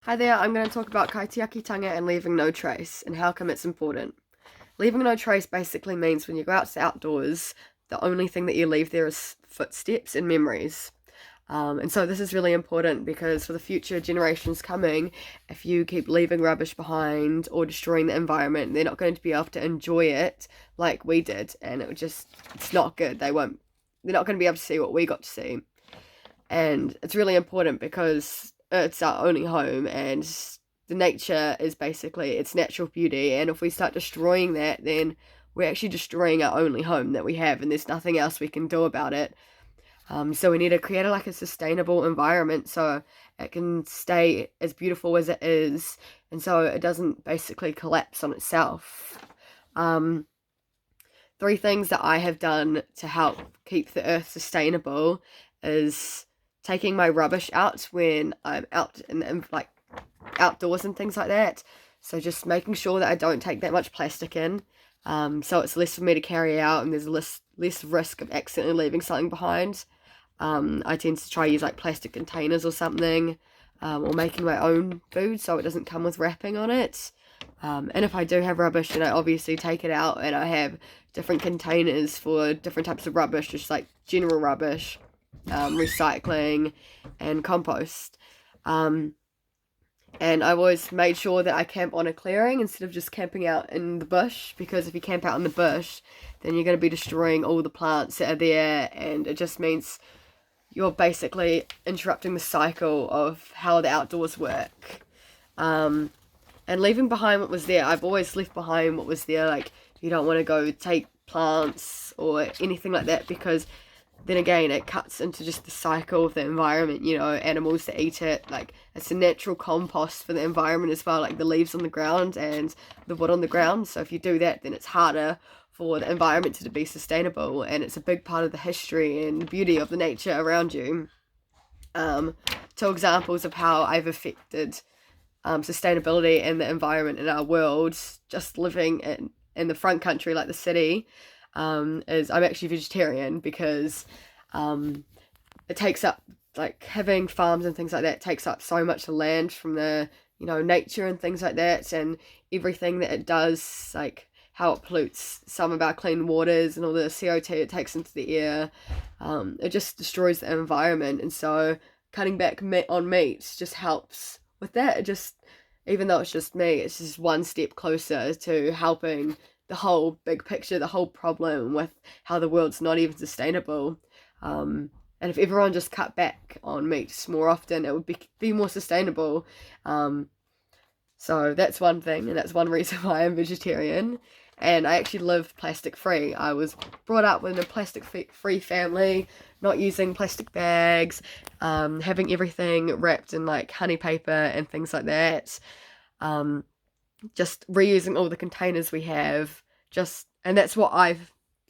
Hi there, I'm going to talk about kaitiakitanga and leaving no trace and how come it's important. Leaving no trace basically means when you go out to the outdoors, the only thing that you leave there is footsteps and memories. And so this is really important because for the future generations coming, if you keep leaving rubbish behind or destroying the environment, they're not going to be able to enjoy it like we did, and it's not good. They're not going to be able to see what we got to see. And it's really important because it's our only home, and the nature is basically its natural beauty, and if we start destroying that, then we're actually destroying our only home that we have, and there's nothing else we can do about it. So we need to create a sustainable environment so it can stay as beautiful as it is, and so it doesn't basically collapse on itself. Um, Three things that I have done to help keep the earth sustainable is taking my rubbish out when I'm out outdoors and things like that. So just making sure that I don't take that much plastic in. So it's less for me to carry out, and there's less risk of accidentally leaving something behind. I tend to try to use like plastic containers or something, or making my own food so it doesn't come with wrapping on it. And if I do have rubbish, then I obviously take it out, and I have different containers for different types of rubbish, just like general rubbish, recycling, and compost. And I always made sure that I camp on a clearing instead of just camping out in the bush, because if you camp out in the bush, then you're going to be destroying all the plants that are there, and it just means you're basically interrupting the cycle of how the outdoors work. And leaving behind what was there, I've always left behind what was there. Like, you don't want to go take plants or anything like that, because then again it cuts into just the cycle of the environment, animals that eat it. Like, it's a natural compost for the environment as well, like the leaves on the ground and the wood on the ground. So if you do that, then it's harder for the environment to be sustainable, and it's a big part of the history and beauty of the nature around you. Two examples of how I've affected sustainability and the environment in our world, just living in the front country, like the city, is I'm actually vegetarian, because it takes up, like, having farms and things like that takes up so much land from the nature and things like that, and everything that it does, like how it pollutes some of our clean waters and all the CO2 it takes into the air. It just destroys the environment, and so cutting back on meat just helps with that. It just, even though it's just me, it's just one step closer to helping the whole big picture, the whole problem with how the world's not even sustainable. And if everyone just cut back on meat more often, it would be more sustainable. So that's one thing, and that's one reason why I'm vegetarian. And I actually live plastic free. I was brought up in a plastic free family, not using plastic bags, having everything wrapped in like honey paper and things like that. Um, just reusing all the containers we have. And that's what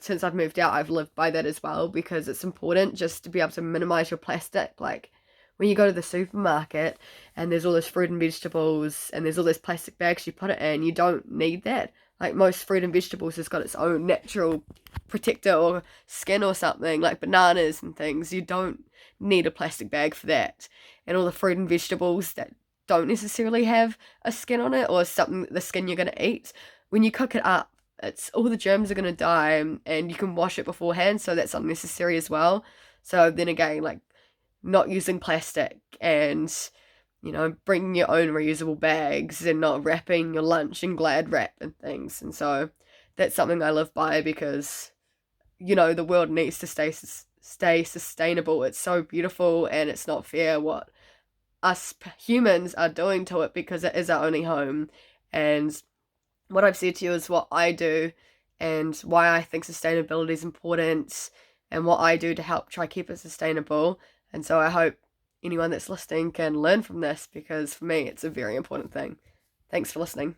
since I've moved out, I've lived by that as well, because it's important just to be able to minimize your plastic. Like, when you go to the supermarket and there's all this fruit and vegetables and there's all those plastic bags you put it in, you don't need that. Like, most fruit and vegetables has got its own natural protector or skin or something, like bananas and things. You don't need a plastic bag for that. And all the fruit and vegetables that don't necessarily have a skin on it, or something, the skin you're going to eat, when you cook it up, it's all the germs are going to die, and you can wash it beforehand, so that's unnecessary as well. So then again, like, not using plastic, and bringing your own reusable bags, and not wrapping your lunch in Glad wrap and things. And so that's something I live by, because the world needs to stay sustainable. It's so beautiful, and it's not fair what us humans are doing to it, because it is our only home. And what I've said to you is what I do, and why I think sustainability is important, and what I do to help try keep it sustainable. And so I hope anyone that's listening can learn from this, because for me it's a very important thing. Thanks for listening.